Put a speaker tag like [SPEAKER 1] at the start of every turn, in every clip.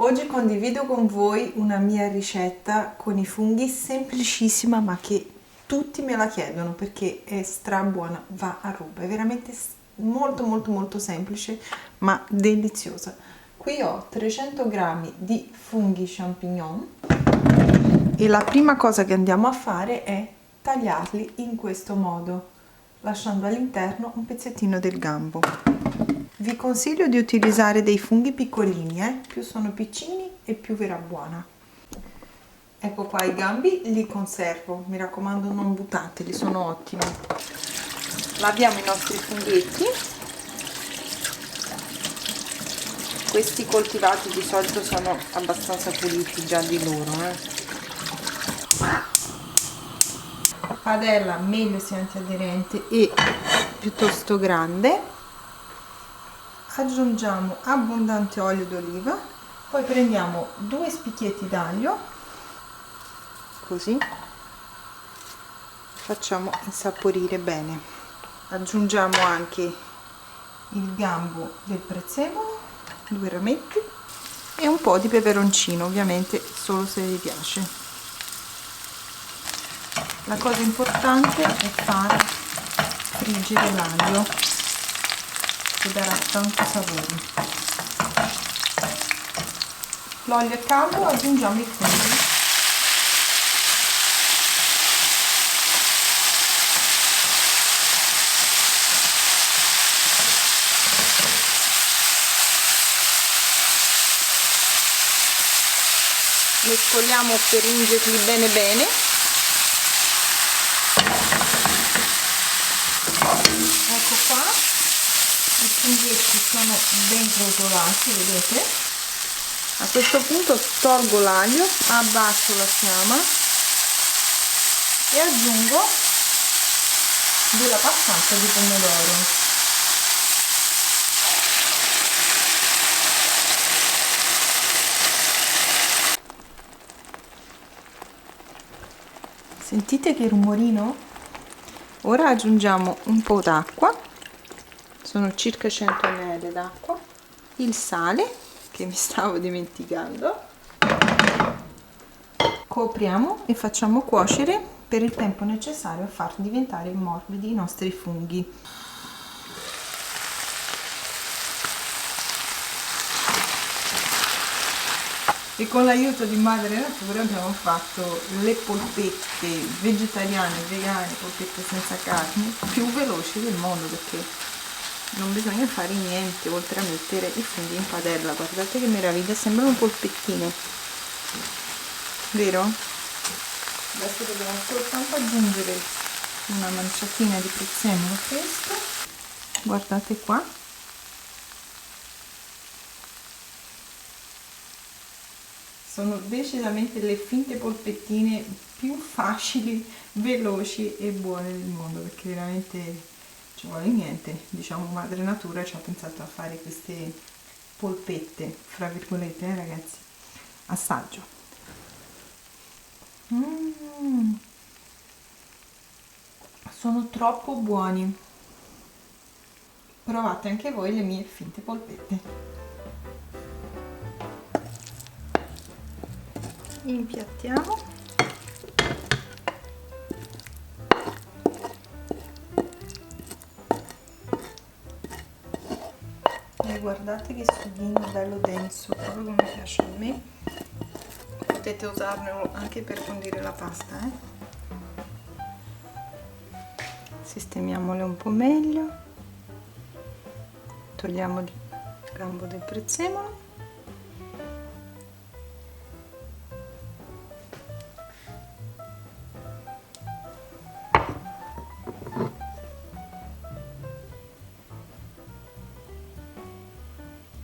[SPEAKER 1] Oggi condivido con voi una mia ricetta con i funghi semplicissima ma che tutti me la chiedono perché è stra buona, va a ruba, è veramente molto semplice ma deliziosa. Qui ho 300 grammi di funghi champignon e la prima cosa che andiamo a fare è tagliarli in questo modo, lasciando all'interno un pezzettino del gambo. Vi consiglio di utilizzare dei funghi piccolini, più sono piccini e più verrà buona. Ecco qua i gambi, li conservo, mi raccomando non buttateli, sono ottimi. Laviamo i nostri funghetti. Questi coltivati di solito sono abbastanza puliti già di loro. Padella meglio sia antiaderente e piuttosto grande. Aggiungiamo abbondante olio d'oliva, poi prendiamo 2 spicchietti d'aglio, così facciamo insaporire bene. Aggiungiamo anche il gambo del prezzemolo, 2 rametti e un po' di peperoncino, ovviamente solo se vi piace. La cosa importante è far friggere l'aglio, che darà tanto sapore. L'olio è caldo, aggiungiamo i funghi. Mescoliamo per ungerli bene. Ecco qua. I funghetti sono ben rosolati, vedete? A questo punto tolgo l'aglio, abbasso la fiamma e aggiungo della passata di pomodoro. Sentite che rumorino? Ora aggiungiamo un po' d'acqua. Sono circa 100 ml d'acqua, il sale che mi stavo dimenticando, copriamo e facciamo cuocere per il tempo necessario a far diventare morbidi i nostri funghi. E con l'aiuto di Madre Natura abbiamo fatto le polpette vegetariane, vegane, polpette senza carne più veloci del mondo, perché non bisogna fare niente oltre a mettere i funghi in padella. Guardate che meraviglia, sembrano polpettine, vero? Adesso dobbiamo soltanto aggiungere una manciatina di prezzemolo fresco, guardate qua, sono decisamente le finte polpettine più facili, veloci e buone del mondo, perché veramente ci vuole niente, diciamo Madre Natura ci ha pensato a fare queste polpette, fra virgolette, ragazzi. Assaggio. Sono troppo buoni. Provate anche voi le mie finte polpette. Impiattiamo. E guardate che sughino bello denso, proprio come piace a me. Potete usarlo anche per condire la pasta, Sistemiamole un po' meglio. Togliamo il gambo del prezzemolo.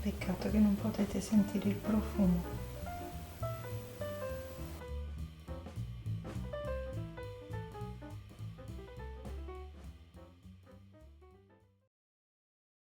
[SPEAKER 1] Peccato che non potete sentire il profumo.